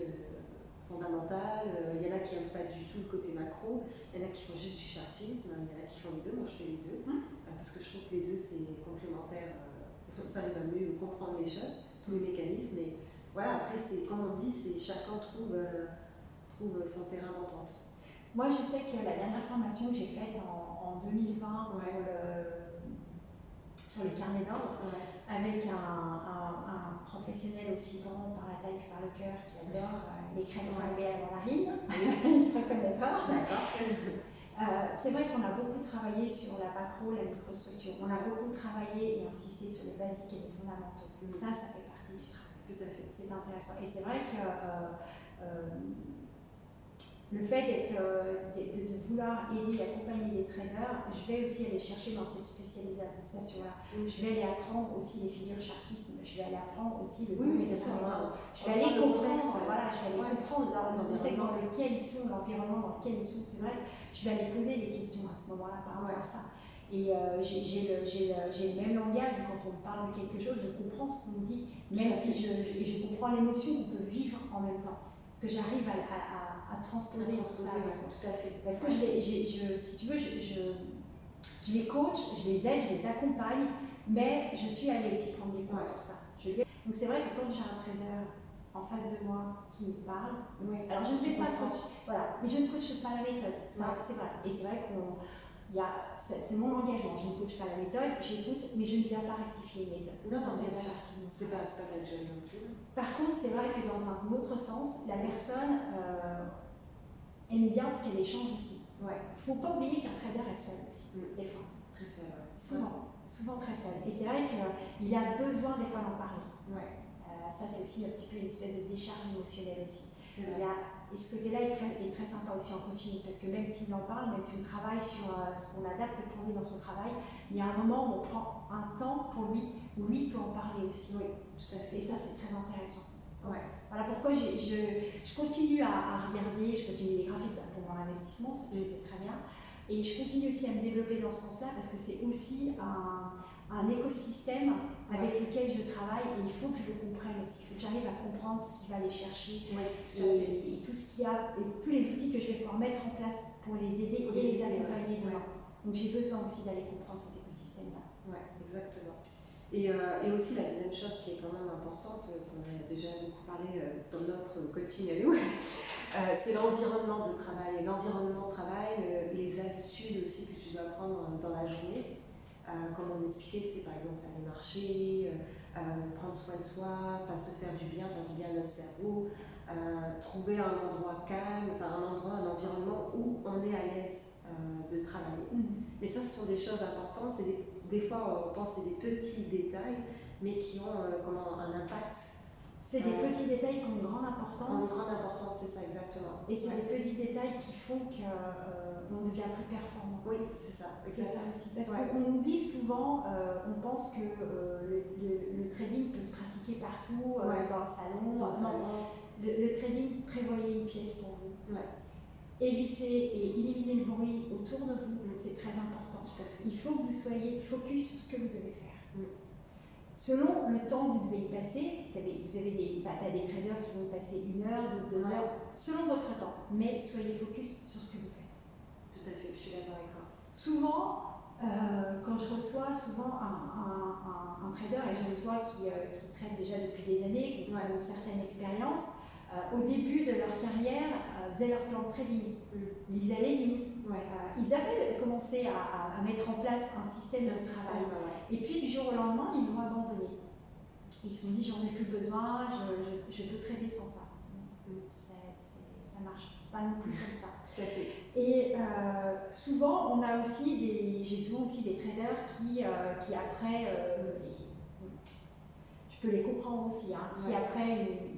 fondamental, il y en a qui n'aiment pas du tout le côté macro, il y en a qui font juste du chartisme, il y en a qui font les deux, moi je fais les deux, parce que je trouve que les deux c'est complémentaire, comme ça il va mieux comprendre les choses, tous les mécanismes, et voilà, après c'est comme on dit, chacun trouve son terrain d'entente. Moi je sais que la dernière formation que j'ai faite en 2020 sur le carnet d'or, avec un professionnel aussi grand par la taille que par le cœur qui adore les crèmes flambées à la mandarine, il se reconnaîtra. C'est vrai qu'on a beaucoup travaillé sur la macro, la microstructure. On a beaucoup travaillé et insisté sur les basiques et les fondamentaux. Ça fait partie du travail. Tout à fait. C'est intéressant. Et c'est vrai que le fait de vouloir aider et accompagner les traders, je vais aussi aller chercher dans cette spécialisation-là. Je vais aller apprendre aussi les figures chartisme, je vais aller apprendre aussi le contexte. Je vais aller comprendre, comprendre le contexte dans lequel ils sont, l'environnement dans lequel ils sont. C'est vrai, je vais aller poser des questions à ce moment-là par rapport à ça. Et j'ai le même langage, quand on me parle de quelque chose, je comprends ce qu'on me dit, même si je comprends l'émotion qu'on peut vivre en même temps. Parce que j'arrive à transposer tout ça. Tout à fait. Parce que si tu veux, je les coach, je les aide, je les accompagne, mais je suis allée aussi prendre des cours pour ça. Donc c'est vrai que quand j'ai un trader en face de moi qui me parle, alors je ne fais pas coach, mais je ne coache pas la méthode, ça c'est vrai. Et c'est vrai c'est mon engagement, je ne coache pas la méthode, j'écoute, mais je ne viens pas rectifier une méthode. Non, bien sûr. C'est pas ta job non plus. Par contre, c'est vrai que dans un autre sens, la personne aime bien ce qu'elle échange aussi. Il ne faut pas oublier qu'un trader est seul aussi, des fois. Très seul, Souvent très seul. Et c'est vrai qu'il a besoin des fois d'en parler. Ça, c'est aussi un petit peu une espèce de décharge émotionnelle aussi. Et ce côté-là est très sympa aussi en coaching, parce que même s'il en parle, même si on travaille sur ce qu'on adapte pour lui dans son travail, il y a un moment où on prend un temps pour lui, où lui peut en parler aussi. Oui, tout à fait. Et ça, c'est très intéressant. Ouais. Voilà pourquoi je continue à regarder, je continue les graphiques pour mon investissement, je sais très bien. Et je continue aussi à me développer dans ce sens-là parce que c'est aussi un écosystème avec lequel je travaille et il faut que je le comprenne aussi. Il faut que j'arrive à comprendre ce qui va aller chercher et tout ce qu'il y a, et tous les outils que je vais pouvoir mettre en place pour les aider et les accompagner demain. Donc j'ai besoin aussi d'aller comprendre cet écosystème-là. Oui, exactement. Et aussi la deuxième chose qui est quand même importante, qu'on a déjà beaucoup parlé dans notre coaching à nous, c'est l'environnement de travail. L'environnement de travail, les habitudes aussi que tu dois prendre dans la journée. Comme on expliquait, c'est par exemple aller marcher, prendre soin de soi, pas se faire du bien à notre cerveau, trouver un endroit calme, enfin un endroit, un environnement où on est à l'aise de travailler. Mais ça, ce sont des choses importantes. C'est des fois, on pense que c'est des petits détails, mais qui ont un impact. C'est des petits détails qui ont une grande importance. Une grande importance, c'est ça, exactement. Et c'est des petits détails qui font qu'on devient plus performant. Oui, c'est ça, exactement. C'est ça aussi. Parce qu'on oublie souvent, on pense que le trading peut se pratiquer partout, dans le salon. Le trading, prévoyez une pièce pour vous. Évitez et éliminez le bruit autour de vous, c'est très important. Il faut que vous soyez focus sur ce que vous devez faire. Selon le temps que vous devez y passer, t'as des traders qui vont y passer 1 heure, 2 heures, selon votre temps, mais soyez focus sur ce que vous faites. Tout à fait, je suis d'accord avec toi. Souvent, quand je reçois un trader, et je reçois qui trade déjà depuis des années, qui ont une certaine expérience, au début de leur carrière, faisaient leur plan de trading, lisaient les news, ils avaient commencé à mettre en place un système de travail. Et puis du jour au lendemain, ils l'ont abandonné. Ils se sont dit j'en ai plus besoin, je peux trader sans ça. Ça marche pas non plus comme ça. Tout à fait. Et souvent, j'ai souvent aussi des traders qui après, je peux les comprendre aussi, qui après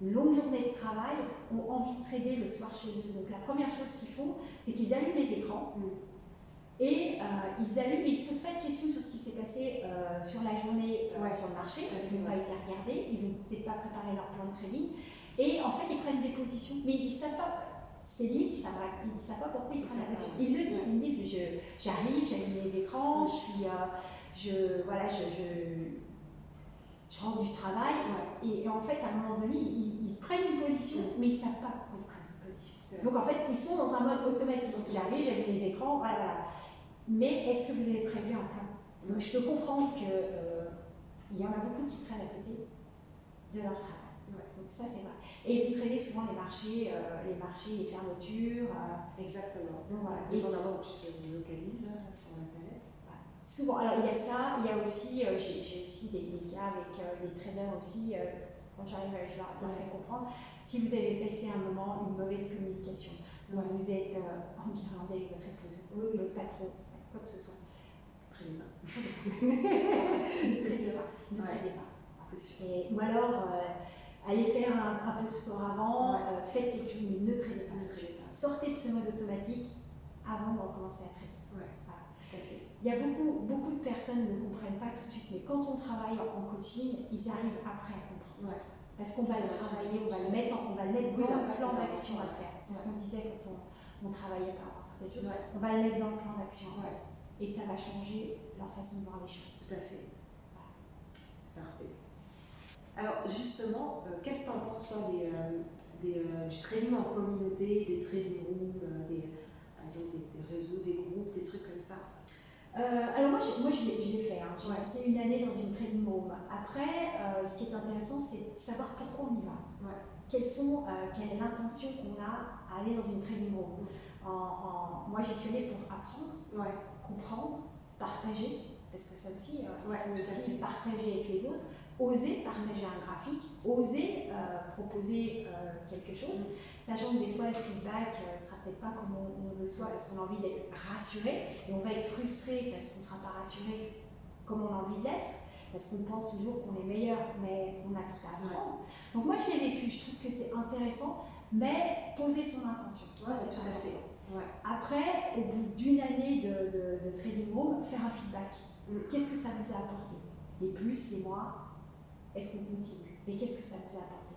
une longue journée de travail ont envie de trader le soir chez eux. Donc la première chose qu'ils font, c'est qu'ils allument les écrans et ils se posent pas de questions sur ce qui s'est passé sur la journée sur le marché, ils n'ont pas été regardés, ils n'ont peut-être pas préparé leur plan de trading et en fait ils prennent des positions, mais ils ne savent pas, c'est limite, ils ne savent pas pourquoi ils prennent la position. Ils le disent, ils me disent j'arrive, j'allume les écrans, je rentre du travail et en fait à un moment donné ils prennent une position mais ils ne savent pas pourquoi ils prennent cette position. Donc en fait ils sont dans un mode automatique. Donc j'arrive, j'allume les écrans, voilà. Mais est-ce que vous avez prévu un plan? Donc je peux comprendre qu'il y en a beaucoup qui traînent à côté de leur travail. Donc ça c'est vrai. Et vous tradez souvent les marchés, les fermetures. Exactement. Donc voilà. Dépendamment où tu te localises sur la planète. Souvent, alors il y a ça, il y a aussi, j'ai aussi des cas avec des traders aussi, quand j'arrive, je leur fais comprendre, si vous avez passé un moment une mauvaise communication, vous êtes en guirlandais avec votre épouse, votre patron, quoi que ce soit. Très bien. Ne tradez pas. C'est sûr. Ou alors, allez faire un peu de sport avant, faites quelque chose, mais ne tradez pas. Sortez de ce mode automatique avant de recommencer à trader. Tout à fait. Il y a beaucoup de personnes ne comprennent pas tout de suite, mais quand on travaille en coaching, ils arrivent après à comprendre ça. Parce qu'on va le travailler, on va le mettre dans le plan d'action à faire. C'est ce qu'on disait quand on travaillait par rapport à certaines choses. On va le mettre dans le plan d'action et ça va changer leur façon de voir les choses. Tout à fait. C'est parfait. Alors justement, qu'est-ce que tu en penses toi du trading en communauté, des trading rooms, par exemple des réseaux, des groupes, des trucs comme ça? Alors moi je l'ai fait, j'ai passé 1 année dans une trading room. Après, ce qui est intéressant, c'est de savoir pourquoi on y va. Quelle est l'intention qu'on a à aller dans une trading room. Moi j'y suis allée pour apprendre, comprendre, partager, parce que ça aussi, aussi partager avec les autres, oser partager un graphique, oser proposer quelque chose, sachant que des fois le feedback ne sera peut-être pas comme on le soit parce qu'on a envie d'être rassuré et on va être frustré parce qu'on ne sera pas rassuré comme on a envie de l'être, parce qu'on pense toujours qu'on est meilleur, mais on a tout à apprendre. Donc moi je l'ai vécu, je trouve que c'est intéressant, mais poser son intention, ça c'est tout à fait. Après, au bout d'1 année de trading room, faire un feedback. Qu'est-ce que ça vous a apporté? Les plus, les moins? Est-ce qu'on continue? Mais qu'est-ce que ça vous a apporté?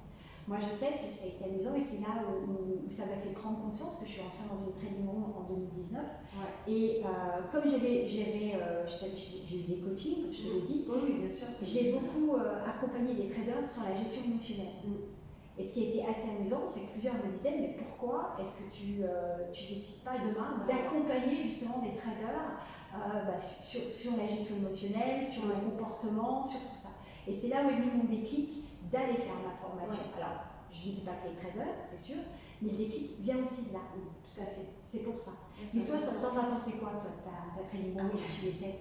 Moi, je sais que ça a été amusant et c'est là où ça m'a fait prendre conscience que je suis entrée dans une trading room en 2019. Ouais. Et comme j'ai eu des coachings, comme je te l'ai dit, oui, bien sûr, j'ai beaucoup accompagné des traders sur la gestion émotionnelle. Et ce qui était assez amusant, c'est que plusieurs me disaient, mais pourquoi est-ce que tu décides pas demain d'accompagner justement des traders sur la gestion émotionnelle, sur le comportement, sur tout ça. Et c'est là où est venu mon déclic d'aller faire ma formation. Ouais. Alors, je ne dis pas que les traders, c'est sûr, mais le déclic vient aussi de là. Tout à fait. C'est pour ça. Et toi, t'en as pensé quoi, toi, ta training room où tu étais?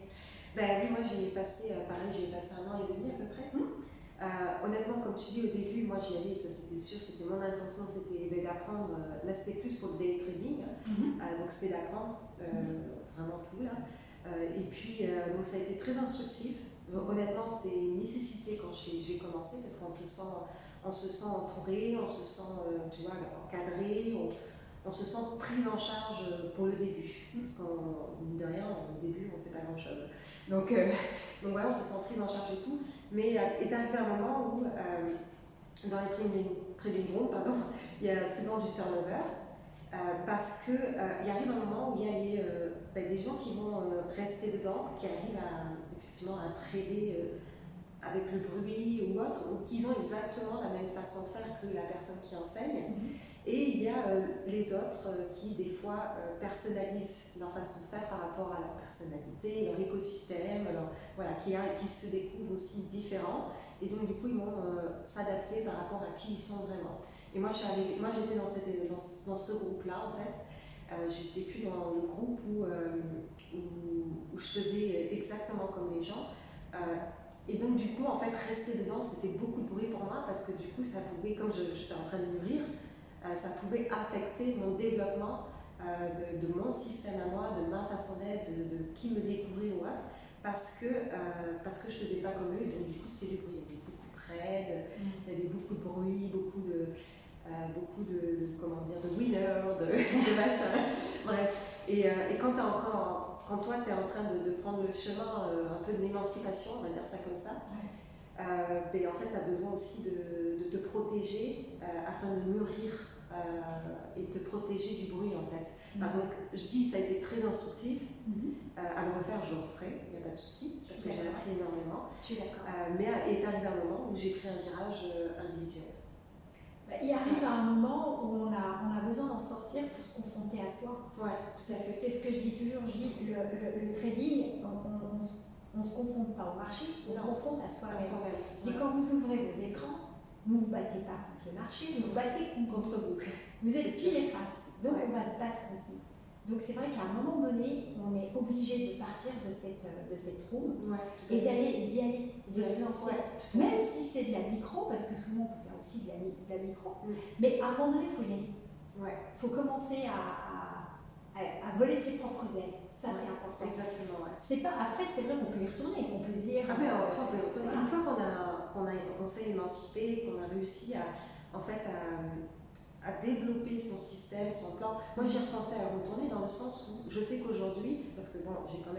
Oui, moi j'ai passé, pareil, j'ai passé 1 an et demi à peu près. Honnêtement, comme tu dis au début, moi j'y allais, ça c'était sûr, c'était mon intention, c'était d'apprendre. Là c'était plus pour le day trading, donc c'était d'apprendre vraiment tout là. Et puis donc ça a été très instructif. Honnêtement, c'était une nécessité quand j'ai commencé parce qu'on se sent entouré, on se sent tu vois, encadré, on se sent pris en charge pour le début. Parce qu'on, mine de rien, au début, on ne sait pas grand-chose. Donc voilà, on se sent pris en charge et tout. Mais est arrivé un moment où, dans les trading rooms, il y a souvent du turnover. Parce qu'il arrive un moment où il y a des gens qui vont rester dedans, qui arrivent effectivement à trader avec le bruit ou autre, ou qui ont exactement la même façon de faire que la personne qui enseigne. Et il y a les autres qui, des fois, personnalisent leur façon de faire par rapport à leur personnalité, leur écosystème, qui se découvrent aussi différents. Et donc, du coup, ils vont s'adapter par rapport à qui ils sont vraiment. Et moi, j'étais dans ce groupe-là, en fait. J'étais plus dans le groupe où je faisais exactement comme les gens. Et donc, du coup, en fait, rester dedans, c'était beaucoup de bruit pour moi parce que du coup, ça pouvait, comme j'étais en train de mûrir, ça pouvait affecter mon développement de mon système à moi, de ma façon d'être, de qui me découvrir ou autre, parce que je faisais pas comme eux, et donc du coup c'était du bruit. Il y avait beaucoup de trades, il y avait beaucoup de bruit, beaucoup de comment dire, de winners, de machins, bref. Et quand toi tu es en train de prendre le chemin un peu de l'émancipation, on va dire ça comme ça, en fait tu as besoin aussi de te protéger afin de mûrir et te protéger du bruit en fait. Donc je dis ça a été très instructif, à le refaire je le referai, il n'y a pas de souci, parce que j'ai appris énormément. Je suis d'accord. Mais est arrivé un moment où j'ai pris un virage individuel. Il arrive à un moment où on a besoin d'en sortir pour se confronter à soi. Ouais, c'est ce que je dis toujours, le trading, on ne se confronte pas au marché, on se confronte à soi-même. Je dis quand vous ouvrez vos écrans, vous ne vous battez pas contre le marché, vous vous battez contre vous. Vous êtes pile et face, donc on va se battre contre vous. Donc c'est vrai qu'à un moment donné, on est obligé de partir de cette room et d'y aller, de se lancer. Même si c'est de la micro, parce que souvent on peut faire aussi de la micro, mais à un moment donné, il faut y aller. Il faut commencer à voler de ses propres ailes. Ça, c'est important. Exactement, Après, c'est vrai qu'on peut y retourner. On peut se dire. Après, on peut y retourner. Une fois qu'on s'est émancipé, qu'on a réussi à développer son système, son plan. Moi, j'y repensais à retourner dans le sens où je sais qu'aujourd'hui, parce que bon, j'ai quand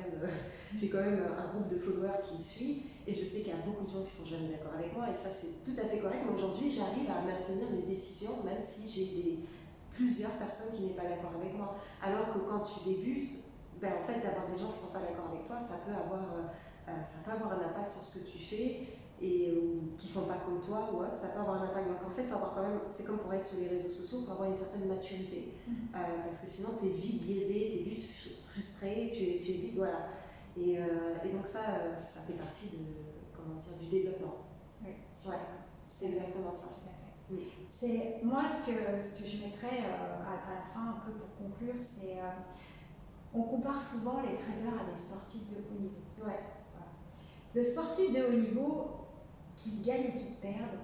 même un groupe de followers qui me suit, et je sais qu'il y a beaucoup de gens qui sont jamais d'accord avec moi, et ça c'est tout à fait correct. Mais aujourd'hui, j'arrive à maintenir mes décisions, même si j'ai plusieurs personnes qui n'est pas d'accord avec moi. Alors que quand tu débutes, en fait, d'avoir des gens qui sont pas d'accord avec toi, ça peut avoir un impact sur ce que tu fais. Et qui font pas comme toi ou autre, ça peut avoir un impact. Donc en fait, il faut avoir quand même, c'est comme pour être sur les réseaux sociaux, il faut avoir une certaine maturité. Parce que sinon, tu es vite biaisé, tu es vite frustré, tu es vite, voilà. Et donc ça fait partie du développement. Oui. Ouais, c'est exactement ça. Tout à fait. C'est, moi, ce que je mettrais à la fin, un peu pour conclure, c'est on compare souvent les traders à des sportifs de haut niveau. Ouais. Voilà. Le sportif de haut niveau, qu'il gagne ou qu'il perde,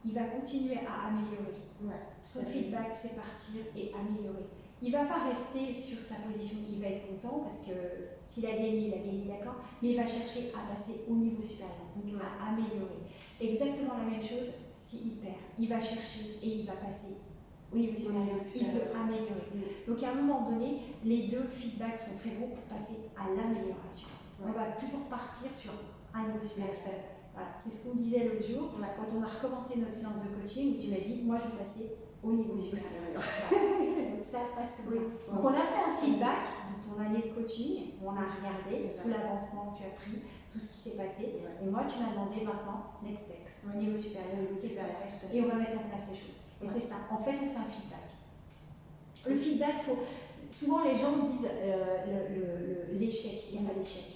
il va continuer à améliorer. Son feedback, c'est partir et améliorer. Il ne va pas rester sur sa position, il va être content parce que s'il a gagné, d'accord, mais il va chercher à passer au niveau supérieur, donc à améliorer. Exactement la même chose s'il perd. Il va chercher et il va passer au niveau supérieur, il veut améliorer. Donc à un moment donné, les deux feedbacks sont très bons pour passer à l'amélioration. On va toujours partir sur un niveau supérieur. Voilà, c'est ce qu'on disait l'autre jour, quand on a recommencé notre séance de coaching, où tu m'as dit, moi je veux passer au niveau supérieur. Donc ça passe comme ça. Donc on a fait un feedback de ton année de coaching, on a regardé tout l'avancement que tu as pris, tout ce qui s'est passé, et moi tu m'as demandé maintenant, next step, au niveau supérieur, et on va mettre en place les choses. Et c'est ça, en fait on fait un feedback. Le feedback, souvent les gens disent l'échec, il n'y a pas d'échec.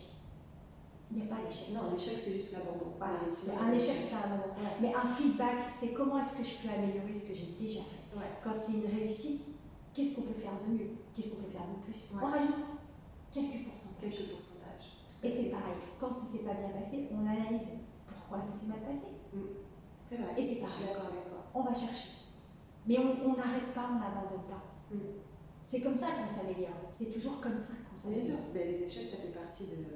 Il n'y a pas d'échec. Non, l'échec c'est juste l'abandon. Voilà. Un échec c'est un abandon. Mais un feedback, c'est comment est-ce que je peux améliorer ce que j'ai déjà fait. Quand c'est une réussite, qu'est-ce qu'on peut faire de mieux? Qu'est-ce qu'on peut faire de plus? On rajoute quelques pourcentages. Et c'est pareil, quand ça ne s'est pas bien passé, on analyse pourquoi ça s'est mal passé. C'est vrai. Et c'est pareil. Je suis d'accord avec toi. On va chercher. Mais on n'arrête pas, on n'abandonne pas. C'est comme ça qu'on s'améliore. C'est toujours comme ça qu'on s'améliore. Bien sûr, ben, les échecs, ça fait partie de la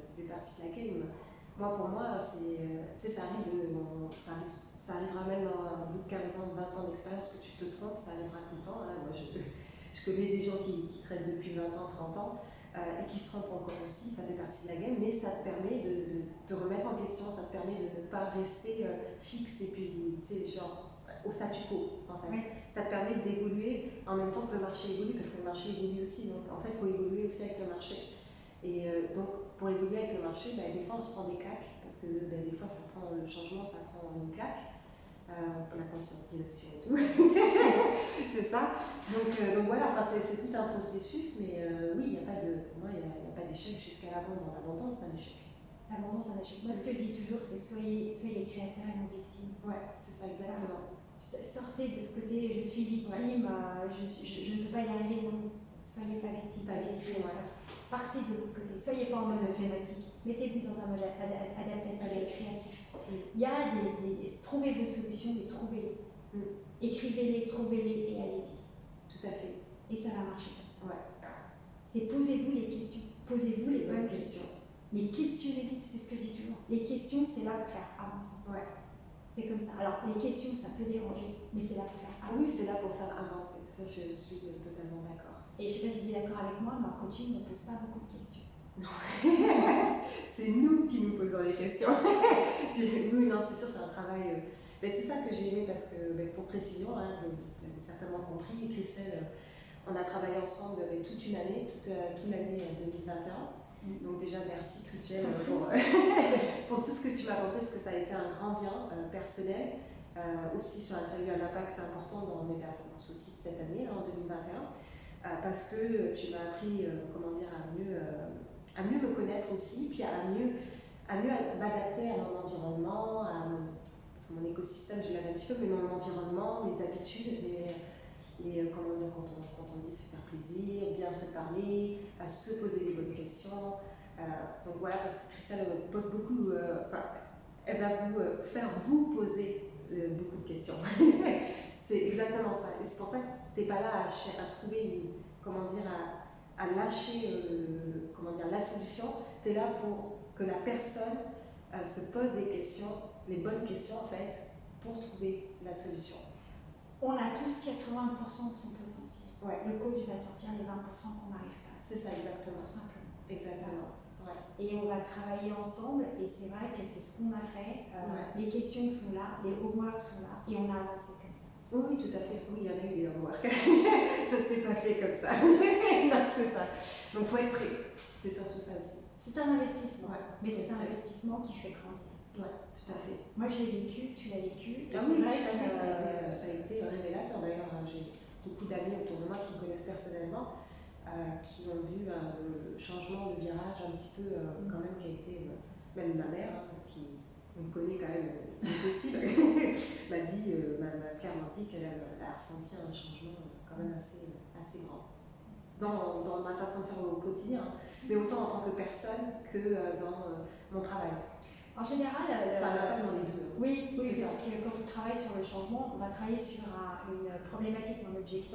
game. Pour moi, ça arrivera même au bout de 15 ans, 20 ans d'expérience que tu te trompes, ça arrivera tout le temps. Hein. Moi, je connais des gens qui traînent depuis 20 ans, 30 ans et qui se trompent encore aussi, ça fait partie de la game, mais ça te permet de te remettre en question, ça te permet de ne pas rester fixe et puis, genre, au statu quo, en fait. Ça te permet d'évoluer en même temps que le marché évolue, parce que le marché évolue aussi, donc en fait, il faut évoluer aussi avec le marché. Et donc, pour évoluer avec le marché, des fois, on se prend des claques, parce que des fois, le changement, ça prend une claque, pour la conscientisation et tout. C'est ça. Donc voilà, c'est tout un processus, mais oui, pour moi, il n'y a pas d'échec jusqu'à l'abandon. L'abandon, c'est un échec. L'abandon, c'est un échec. Moi, ce que je dis toujours, c'est soyez les créateurs et non victimes. Ouais, c'est ça, exactement. Sortez de ce côté, je suis victime, je ne peux pas y arriver, non. Soyez pas victime, soyez créateur. Partez de l'autre côté, soyez pas en mode automatique. Mettez-vous dans un mode adaptatif et créatif. Il y a trouvez vos solutions et trouvez-les. Écrivez-les, trouvez-les et allez-y. Tout à fait. Et ça va marcher comme ça. C'est posez-vous les questions. Posez-vous les bonnes questions. Mais questionnez-les, c'est ce que je dis toujours. Les questions, c'est là pour faire avancer. C'est comme ça. Alors, les questions, ça peut déranger, mais c'est là pour faire avancer. Oui, c'est là pour faire avancer. Ça, je suis totalement d'accord. Et je ne sais pas si tu es d'accord avec moi, mais en coaching, on ne pose pas beaucoup de questions. Non. C'est nous qui nous posons les questions. Oui, non, c'est sûr, c'est un travail. C'est ça que j'ai aimé parce que, pour précision, hein, vous l'avez certainement compris, Christelle, on a travaillé ensemble toute une année, toute l'année 2021. Donc déjà, merci Christelle pour tout ce que tu m'as apporté, parce que ça a été un grand bien personnel. Aussi, ça a eu un impact important dans mes performances aussi cette année, en 2021, parce que tu m'as appris à mieux me connaître aussi, puis à mieux m'adapter à mon environnement, parce que mon écosystème, je l'avais un petit peu, mais mon environnement, mes habitudes, quand on dit se faire plaisir, bien se parler, se poser des bonnes questions. Donc voilà, parce que Christelle pose beaucoup, elle va vous poser beaucoup de questions. C'est exactement ça. Et c'est pour ça que tu n'es pas là à trouver à lâcher la solution. Tu es là pour que la personne se pose des questions, les bonnes questions en fait, pour trouver la solution. On a tous 80% de son potentiel. Le coach va sortir les 20% qu'on n'arrive pas. C'est ça, exactement. Tout simplement. Exactement. Et on va travailler ensemble, et c'est vrai que c'est ce qu'on a fait. Les questions sont là, les homeworks sont là, et on a avancé comme ça. Oui, tout à fait. Oui, il y en a eu des homeworks. Ça ne s'est pas fait comme ça. Non, c'est ça. Donc, il faut être prêt. C'est surtout ça aussi. C'est un investissement, mais c'est un investissement qui fait grandir. Oui, tout à fait. Moi, je l'ai vécu, tu l'as vécu. Ah oui, vrai que ça a été révélateur. D'ailleurs, j'ai beaucoup d'amis autour de moi qui me connaissent personnellement, qui ont vu le changement, le virage un petit peu quand même qui a été, même ma mère, qui me connaît quand même possible, m'a clairement dit qu'elle a ressenti un changement quand même assez grand. Dans ma façon de faire au quotidien, mais autant en tant que personne que dans mon travail. En général, ça n'a pas dans les deux. Oui, parce que quand on travaille sur le changement, on va travailler sur une problématique, un objectif.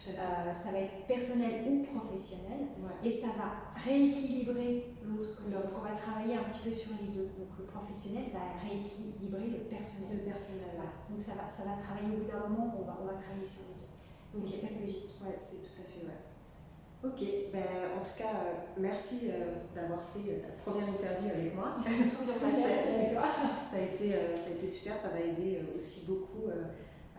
Ça va être personnel ou professionnel, et ça va rééquilibrer l'autre. On va travailler un petit peu sur les deux. Donc le professionnel va rééquilibrer le personnel. Donc ça va travailler au bout d'un moment, on va travailler sur les deux. C'est tout à fait logique. Oui, c'est tout à fait vrai. Ok, en tout cas, merci d'avoir fait ta première interview avec moi. avec moi sur ta chaîne. Ça a été super, ça va aider aussi beaucoup,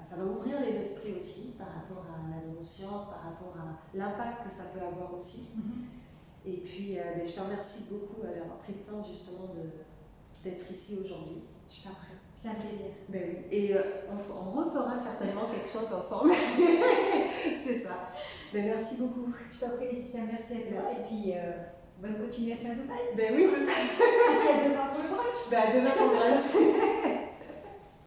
ça va ouvrir les esprits aussi par rapport à la neuroscience, par rapport à l'impact que ça peut avoir aussi. Et puis, je te remercie beaucoup d'avoir pris le temps justement d'être ici aujourd'hui. Je t'en prie, c'est un plaisir. Ben oui, et on refera certainement quelque chose ensemble. C'est ça. Ben, merci beaucoup. Je t'en prie, Laetitia, merci à toi. Merci. Et puis, bonne continuation à Dubaï. Ben oui, c'est ça. Et puis à demain pour le brunch. Ben à demain pour le brunch.